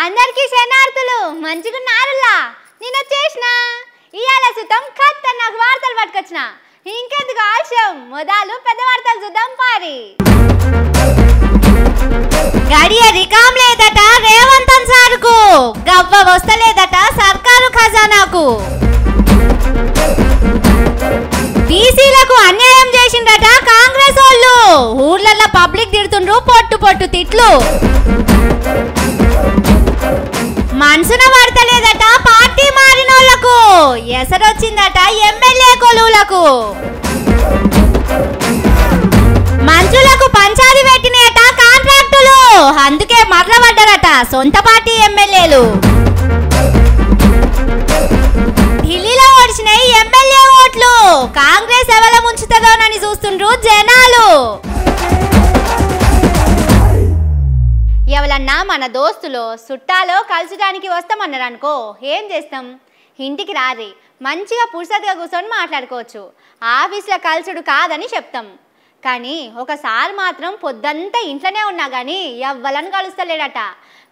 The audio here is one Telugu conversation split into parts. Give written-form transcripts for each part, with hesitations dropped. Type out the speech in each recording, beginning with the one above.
అందరికీ శనార్థులు మంచిగున్నారులా నేను వచ్చేసిన ఇయాల సుతం ఖతర్నాక్ వార్తలు పట్టుకొచ్చిన ఇంకెందుకు ఆలస్యం మొదలు పెద్ద వార్తలు చూద్దాం పారి గడియ రికాం లేదట రేవంతన్ సార్కు గవ్వ వస్తలేదట సర్కారు ఖజానాకు బీసీలకు అన్యాయం చేసిందట కాంగ్రెస్ వాళ్ళు ఊర్లల్లో పబ్లిక్ తిడుతుండ్రు పొట్టు పొట్టు తిట్లు మనసున పడతలేదట పార్టీ మారినోళ్లకు ఎసరొచ్చిందట ఎమ్మెల్యే కొలువులకు మంత్రులకు పంచాది పెట్టినట కాంట్రాక్టులు అందుకే మరలబడ్డారట సొంత పార్టీ ఎమ్మెల్యేలు ఢిల్లీలో ఓడిచినాయి ఎమ్మెల్యే ఓట్లు కాంగ్రెస్ ఎవల ముంచుతుందోనని చూస్తుండ్రు జనాలు ఎవరన్నా మన దోస్తులో చుట్టాలో కలుసడానికి వస్తామన్నారు అనుకో ఏం చేస్తాం ఇంటికి రారి మంచిగా పురుసతగా కూర్చొని మాట్లాడుకోవచ్చు ఆఫీస్లో కలుసుడు కాదని చెప్తాం కానీ ఒకసారి మాత్రం పొద్దంతా ఇంట్లోనే ఉన్నా కానీ ఎవ్వలను కలుస్తలేడట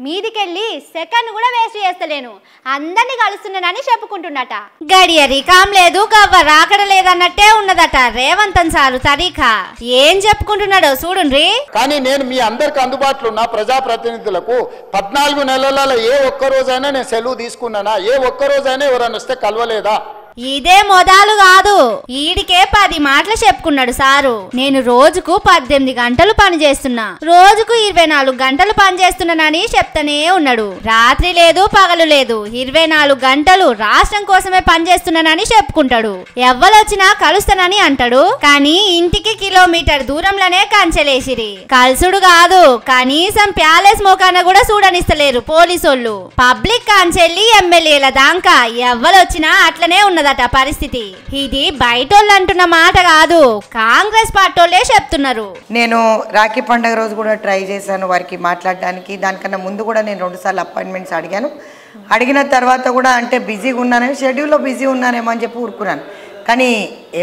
మీదికెళ్ళి సెకండ్ కూడా వేస్ట్ చేస్తలేను అందరినీ కలుస్తున్నానని చెప్పుకుంటున్నట గడియ రికాం లేదు గవ్వ రాకడ లేదన్నట్టే ఉన్నదట రేవంతన్ సారు తరీఖా ఏం చెప్పుకుంటున్నాడో చూడుండ్రి. కానీ నేను మీ అందరికి అందుబాటులో ఉన్న ప్రజాప్రతినిధులకు 14 నెలలలో ఏ ఒక్క రోజైనా నేను సెలవు తీసుకున్నానా ఏ ఒక్క రోజైనా ఎవరైనా వస్తే కలవలేదా ఇదే మొదలు కాదు ఈడికే 10 మాటలు చెప్పుకున్నాడు సారు నేను రోజుకు 18 గంటలు పని చేస్తున్నా రోజుకు 24 గంటలు పని చేస్తున్నానని చెప్తానే ఉన్నాడు రాత్రి లేదు పగలు లేదు 24 గంటలు రాష్ట్రం కోసమే పని చేస్తున్నానని చెప్పుకుంటాడు ఎవ్వలొచ్చినా కలుస్తానని అంటాడు కానీ ఇంటికి కిలోమీటర్ దూరంలోనే కంచెలేసిరి కలుసుడు కాదు కనీసం ప్యాలెస్ మోకాన కూడా చూడనిస్తలేరు పోలీసోళ్ళు పబ్లిక్ కాంచెల్లి ఎమ్మెల్యేల దాకా ఎవ్వలొచ్చినా అట్లనే ఉన్నదట పరిస్థితి ఇది బయటోళ్ళు అంటున్న మాట కాదు కాంగ్రెస్ పార్టీలే చెప్తున్నారు. నేను రాఖీ పండుగ రోజు కూడా ట్రై చేశాను వారికి మాట్లాడడానికి దానికన్నా ముందు కూడా నేను 2 సార్లు అపాయింట్మెంట్స్ అడిగిన తర్వాత కూడా అంటే బిజీగా ఉన్నానేమో షెడ్యూల్లో బిజీ ఉన్నానేమో అని చెప్పి ఊరుకున్నాను కానీ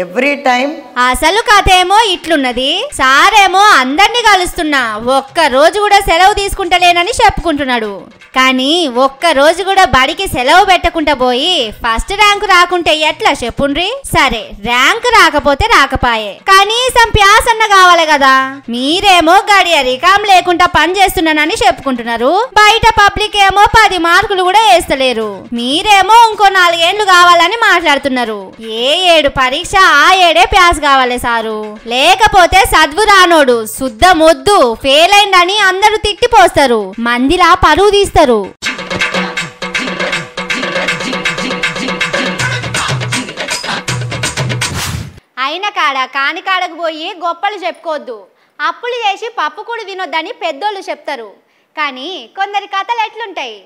ఎవ్రీ టైం అసలు కథ ఏమో ఇట్లున్నది సారేమో అందరినీ కలుస్తున్నా ఒక్క రోజు కూడా సెలవు తీసుకుంటలేనని చెప్పుకుంటున్నాడు కానీ ఒక్క రోజు కూడా బడికి సెలవు పెట్టకుండా పోయి ఫస్ట్ ర్యాంకు రాకుంటే ఎట్లా చెప్పుండ్రి సరే ర్యాంకు రాకపోతే రాకపాయే కనీసం ప్యాస్ అన్న కావాలి కదా మీరేమో గడియ రికాం లేకుండా పని చేస్తున్నానని చెప్పుకుంటున్నారు బయట పబ్లిక్ ఏమో 10 మార్కులు కూడా వేస్తలేరు మీరేమో ఇంకో 4 ఏళ్లు కావాలని మాట్లాడుతున్నారు ఏ 7 పరీక్ష ఆ 7 ప్యాస్ కావాలి సారు లేకపోతే చదువు రానోడు శుద్ధ మొద్దు ఫెయిల్ అయిందని అందరూ తిట్టిపోస్తారు మందిలా పరువు తీస్తారు. అయిన కాడ కాని కాడకు పోయి గొప్పలు చెప్పుకోవద్దు అప్పులు చేసి పప్పు కూడా తినొద్దని పెద్దోళ్ళు చెప్తారు కానీ కొందరి కథలు ఎట్లుంటాయి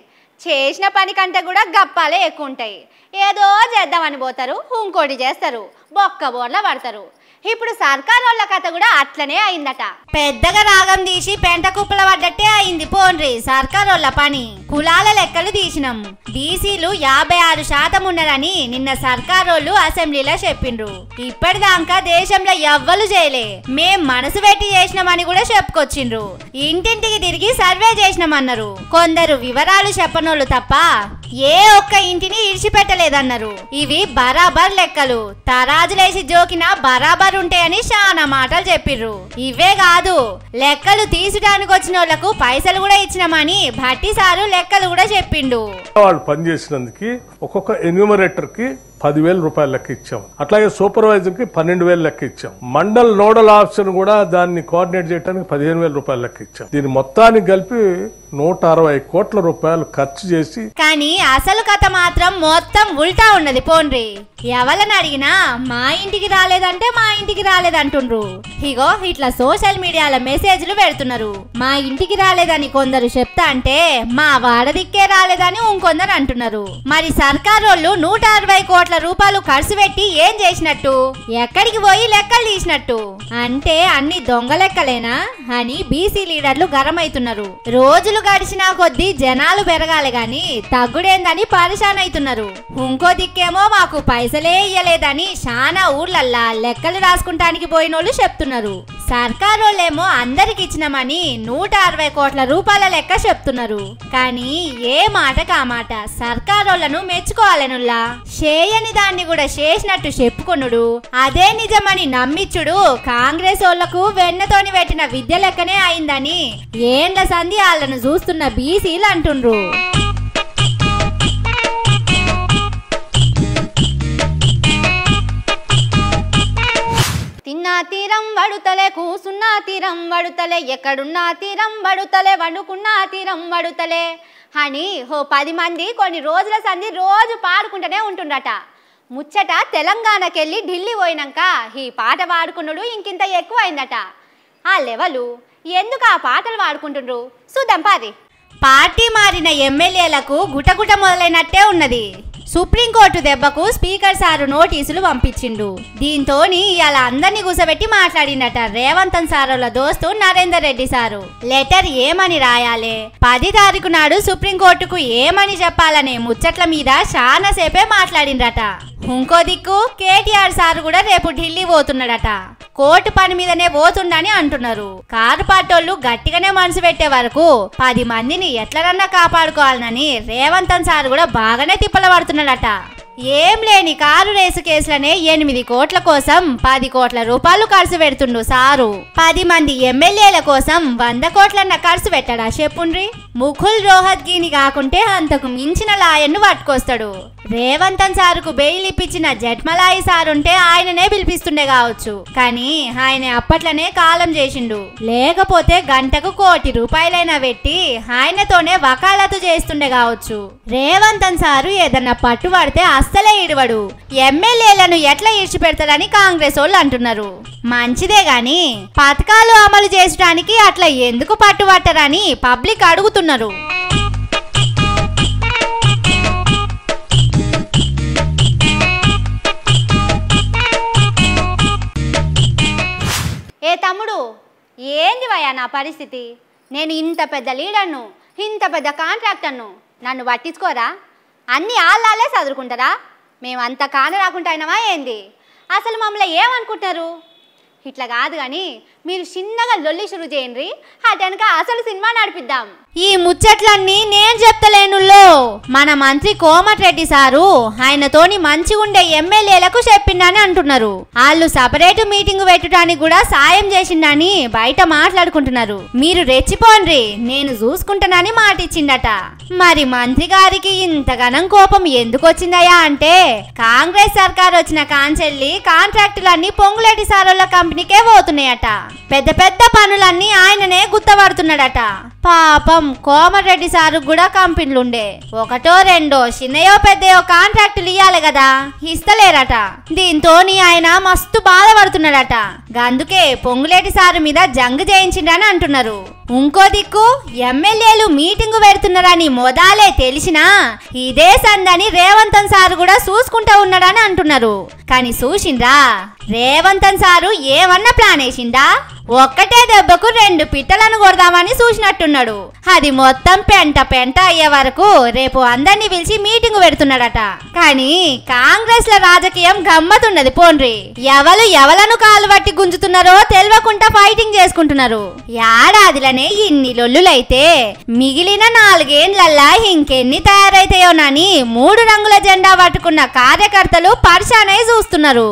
చేసిన పని కంటే కూడా గప్పాలే ఎక్కువ ఉంటాయి ఏదో చేద్దామని పోతారు ఇంకోటి చేస్తారు బొక్క బోర్ల పడతారు ఇప్పుడు సర్కార్ వాళ్ళ కథ కూడా అట్లనే అయిందట పెద్దగా రాగం తీసి పెంట కుప్పల పడ్డట్టే అయింది పోన్రి సర్కార్ వాళ్ళ పని కులాల లెక్కలు తీసినాం బీసీలు 56% ఉన్నారని నిన్న సర్కార్ వాళ్ళు అసెంబ్లీలో చెప్పిండ్రు ఇప్పటిదాకా దేశంలో ఎవ్వరు చేయలే మేం మనసు పెట్టి చేసినామని కూడా చెప్పుకొచ్చిండ్రు ఇంటింటికి తిరిగి సర్వే చేసినామన్నారు కొందరు వివరాలు చెప్పనోళ్ళు తప్ప ఏ ఒక్క ఇంటిని ఇడిచిపెట్టలేదన్నారు ఇవి బరాబర్ లెక్కలు తరాజులేసి జోకినా బరాబర్ ఉంటాయని చాలా మాటలు చెప్పిర్రు ఇవే కాదు లెక్కలు తీసుడానికి వచ్చిన వాళ్ళకు పైసలు కూడా ఇచ్చినామని భట్టి సారు లెక్కలు కూడా చెప్పిండు వాళ్ళు పనిచేసినందుకు ఒక్కొక్క ఎన్యూమరేటర్ కి 10,000 రూపాయలు లెక్క ఇచ్చాం అట్లాగే సూపర్వైజర్ కి 12,000 లెక్క ఇచ్చాం మండల్ నోడల్ ఆఫీసర్ కూడా దాన్ని కోఆర్డినేట్ చేయడానికి 15,000 రూపాయలు లెక్క ఇచ్చాం దీని మొత్తానికి కలిపి 160 కోట్ల రూపాయలు ఖర్చు చేసి కానీ అసలు కథ మాత్రం మొత్తం ఉల్టా ఉన్నది పోన్రి ఎవరిని అడిగినా మా ఇంటికి రాలేదంటే మా ఇంటికి రాలేదంటుండ్రు ఇగో ఇట్లా సోషల్ మీడియాలో మెసేజ్లు పెడుతున్నారు మా ఇంటికి రాలేదని కొందరు చెప్తా అంటే మా వాడదిక్కే రాలేదని ఇంకొందరు అంటున్నారు మరి సర్కార్ వాళ్ళు 160 కోట్ల రూపాయలు ఖర్చు పెట్టి ఏం చేసినట్టు ఎక్కడికి పోయి లెక్కలు తీసినట్టు అంటే అన్ని దొంగ లెక్కలేనా అని బీసీ లీడర్లు గరమైతున్నారు రోజులు గడిచినా కొద్దీ జనాలు పెరగాలి గాని తగ్గుడేందని పరిశాన్ అవుతున్నారు. ఇంకో దిక్కేమో మాకు పైసలే ఇయ్యలేదని చాలా ఊర్లల్లా లెక్కలు రాసుకుంటానికి పోయినోళ్ళు చెప్తున్నారు. సర్కారోళ్ళేమో అందరికి ఇచ్చినామని 160 కోట్ల రూపాయల లెక్క చెప్తున్నారు. కానీ ఏ మాటకు ఆ మాట సర్కారోళ్లను మెచ్చుకోవాలనుల్లా చేయని దాన్ని కూడా చేసినట్టు చెప్పుకొనుడు అదే నిజమని నమ్మిచ్చుడు కాంగ్రెస్ ఓళ్లకు వెన్నతోని పెట్టిన విద్య లెక్కనే అయిందని ఏండ్ల సంధి వాళ్ళను చూస్తున్న బీసీలు అంటుండ్రు. తిన్నా తీరం వడుతలే, కూసున్నా తీరం వడుతలే, ఎక్కడున్నా తీరం వడుతలే, వండుకున్నా తీరం వడుతలే అని 10 మంది కొన్ని రోజుల సంధి రోజు పాడుకుంటూనే ఉంటుండట. ముచ్చట తెలంగాణకెళ్ళి ఢిల్లీ పోయినాక ఈ పాట పాడుకున్నాడు ఇంకింత ఎక్కువ అయిందట. ఆ లెవెలు ఎందుకు ఆ పాటలు పాడుకుంటుండ్రు చూద్దాం పారి. పార్టీ మారిన ఎమ్మెల్యేలకు గుటగుట మొదలైనట్టే ఉన్నది. సుప్రీంకోర్టు దెబ్బకు స్పీకర్ సారు నోటీసులు పంపించిండు. దీంతో ఇలా అందరినీ కూసబెట్టి మాట్లాడినట రేవంతన్ సారుల దోస్తు నరేందర్ రెడ్డి సారు. లెటర్ ఏమని రాయాలే, 10 తారీఖు నాడు సుప్రీంకోర్టుకు ఏమని చెప్పాలనే ముచ్చట్ల మీద చాలా సేపే మాట్లాడిండ్రట. ఇంకో దిక్కు కేటీఆర్ సారు కూడా రేపు ఢిల్లీ పోతున్నాడట. కోర్టు పని మీదనే పోతుండని అంటున్నారు. కారు పాటోళ్లు గట్టిగానే మనసు పెట్టే వరకు 10 మందిని ఎట్లనన్నా కాపాడుకోవాలని రేవంతన్ సారు కూడా బాగానే తిప్పల పడుతున్నాడట. ఏం లేని కారు రేసు కేసులనే 8 కోట్ల కోసం 10 కోట్ల రూపాయలు ఖర్చు పెడుతుండు సారు. 10 మంది ఎమ్మెల్యేల కోసం 100 కోట్లన్న ఖర్చు పెట్టడా చెప్పుండ్రి. ముఖుల్ రోహత్గిని కాకుంటే అంతకు మించిన లాయన్ను పట్టుకొస్తాడు. రేవంతన్ సారుకు బెయిల్ ఇప్పించిన జట్మలాయి సారుంటే ఆయననే పిలిపిస్తుండే కావచ్చు. కానీ ఆయన అప్పట్లనే కాలం చేసిండు. లేకపోతే గంటకు 1 కోటి రూపాయలైనా పెట్టి ఆయనతోనే వకాలతు చేస్తుండే కావచ్చు. రేవంతన్ సారు ఏదన్నా పట్టుబడితే అస్సలే ఇడవడు. ఎమ్మెల్యేలను ఎట్లా ఈడ్చిపెడతాడని కాంగ్రెస్ వాళ్ళు అంటున్నారు. మంచిదే గాని పథకాలు అమలు చేయడానికి అట్లా ఎందుకు పట్టుబట్టరని పబ్లిక్ అడుగుతున్నారు. ఏ తమ్ముడు, ఏంది వయ్యా నా పరిస్థితి? నేను ఇంత పెద్ద లీడర్ను, ఇంత పెద్ద కాంట్రాక్టర్ను, నన్ను పట్టించుకోరా? అన్నీ ఆళ్ళాలే చదువుకుంటారా? మేమంతా కాన రాకుండా అయినావా ఏంది? అసలు మమ్మల్ని ఏమనుకుంటున్నారు? ఇట్లా కాదు కానీ మీరు చిన్నగా లొల్లి షురు చేయండి, అటెనక అసలు సినిమా నడిపిద్దాం. ఈ ముచ్చట్లన్నీ నేను చెప్తలేనుల్లో మన మంత్రి కోమటిరెడ్డి సారు ఆయనతోని మంచిగుండే ఎమ్మెల్యేలకు చెప్పిండని అంటున్నారు. వాళ్ళు సపరేట్ మీటింగ్ పెట్టడానికి కూడా సాయం చేసిండని బయట మాట్లాడుకుంటున్నారు. మీరు రెచ్చిపోండ్రి, నేను చూసుకుంటానని మాట ఇచ్చిండట. మరి మంత్రి గారికి ఇంతగానం కోపం ఎందుకు వచ్చిందయా అంటే కాంగ్రెస్ సర్కార్ వచ్చిన కాంచెల్లి కాంట్రాక్టులన్నీ పొంగులేటి సారోళ్ళ కంపెనీకే పోతున్నాయట. పెద్ద పెద్ద పనులన్నీ ఆయననే గుర్తపడుతున్నాడట. పాపం కోమటిరెడ్డి సారు కూడా కంపెనీలుండే, 1 2 చిన్నయో పెద్దయో కాంట్రాక్టులు ఇయ్యాలి కదా, ఇస్తలేరట. దీంతో ఆయన మస్తు బాధపడుతున్నాడట. అందుకే పొంగులేటి సారు మీద జంగు చేయించిండని అంటున్నారు. ఇంకో దిక్కు ఎమ్మెల్యేలు మీటింగు పెడుతున్నారని మొదలే తెలిసినా ఇదే సందని రేవంతన్ సారు కూడా చూసుకుంటా ఉన్నాడని అంటున్నారు. కానీ చూసిండ్రా, రేవంతన్ సారు ఏమన్నా ప్లాన్ వేసిండా? ఒక్కటే దెబ్బకు 2 పిట్టలను కొడదామని చూసినట్టున్నాడు. అది మొత్తం పెంట పెంట అయ్యే వరకు రేపు అందరినీ పిలిచి మీటింగ్ పెడుతున్నాడట. కానీ కాంగ్రెస్ ల రాజకీయం గమ్మతున్నది పోన్రి. ఎవలను కాలు పట్టి గుంజుతున్నారో తెలియకుండా ఫైటింగ్ చేసుకుంటున్నారు. ఏడాదిలనే ఇన్ని లొల్లులైతే మిగిలిన 4 ఏళ్లల్లా ఇంకెన్ని తయారైతాయోనని 3 రంగుల జెండా పట్టుకున్న కార్యకర్తలు పరిశానై చూస్తున్నారు.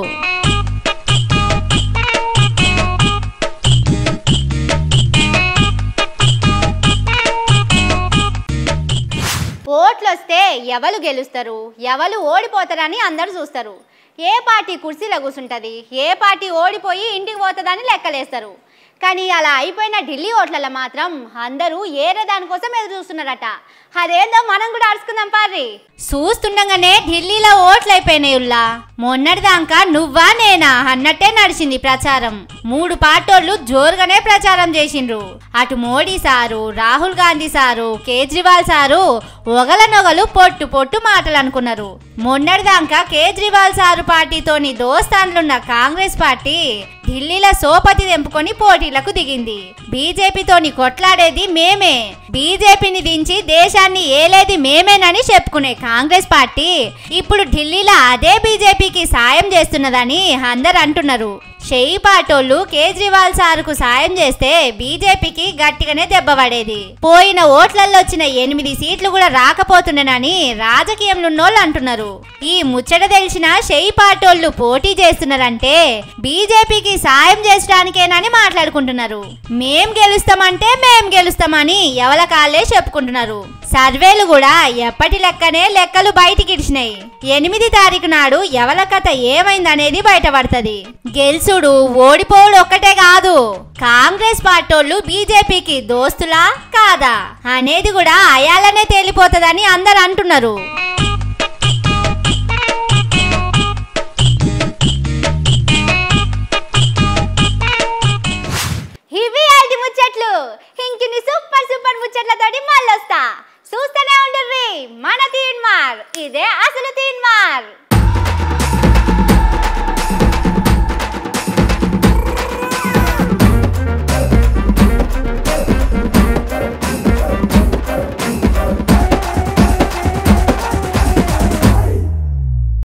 ఓట్లు వస్తే ఎవరు గెలుస్తారు, ఎవరు ఓడిపోతారని అందరూ చూస్తారు. ఏ పార్టీ కుర్చీలో కూర్చుంటుంది, ఏ పార్టీ ఓడిపోయి ఇంటికి పోతుందని లెక్కలేస్తారు. కానీ అలా అయిపోయిన ఢిల్లీ ఓట్లలో మాత్రం అందరూ ఏరే దానికోసం ఎదురు చూస్తున్నారట. అదేందో మనం కూడా అడుచుకుందాం పారి. చూస్తుండగానే ఢిల్లీలో ఓట్లు అయిపోయినాయుల్లా. మొన్నటిదాకా నువ్వా నేనా అన్నట్టే నడిచింది ప్రచారం. 3 పార్టీలు జోరుగానే ప్రచారం చేసిండ్రు. అటు Modi sir, Rahul Gandhi sir, Kejriwal sir ఒకలనొగలు పొట్టు పొట్టు మాటలు అనుకున్నారు. మొన్నటిదాకా కేజ్రీవాల్ సారు పార్టీతోని దోస్తాన్లున్న కాంగ్రెస్ పార్టీ ఢిల్లీలో సోపతి తెంపుకొని పోటీలకు దిగింది. బీజేపీతోని కొట్లాడేది మేమే, బీజేపీని దించి దేశాన్ని ఏలేది మేమేనని చెప్పుకునే కాంగ్రెస్ పార్టీ ఇప్పుడు ఢిల్లీలో అదే బీజేపీకి సాయం చేస్తున్నదని అందరు అంటున్నారు. షెయి పాటోళ్ళు కేజ్రీవాల్ సార్కు సాయం చేస్తే బీజేపీకి గట్టిగానే దెబ్బపడేది. పోయిన ఓట్లలో వచ్చిన 8 సీట్లు కూడా రాకపోతుండేనని రాజకీయంలో ఉన్నోళ్ళు అంటున్నారు. ఈ ముచ్చట తెలిసిన షెయి పాటోళ్ళు పోటీ చేస్తున్నారంటే బీజేపీకి సాయం చేసడానికేనని మాట్లాడుకుంటున్నారు. మేం గెలుస్తామని ఎవల కాళ్ళే చెప్పుకుంటున్నారు. సర్వేలు కూడా ఎప్పటి లెక్కనే లెక్కలు బయటికి ఇచ్చినాయి. 8 తారీఖు నాడు ఎవల కథ ఏమైందనేది బయటపడుతుంది. గెలుసుడు ఓడిపోవుడు ఒక్కటే కాదు, కాంగ్రెస్ పార్టీలు బీజేపీకి దోస్తులా కాదా అనేది కూడా అయాలనే తేలిపోతుందని అందరు అంటున్నారు. ఇవి ఐదు ముచ్చట్లు. ఇంకిన్ని సూపర్ ముచ్చట్లతోటి మళ్ళొస్తా. చూస్తూనే ఉండుర్రి మన తీన్మార్. ఇదే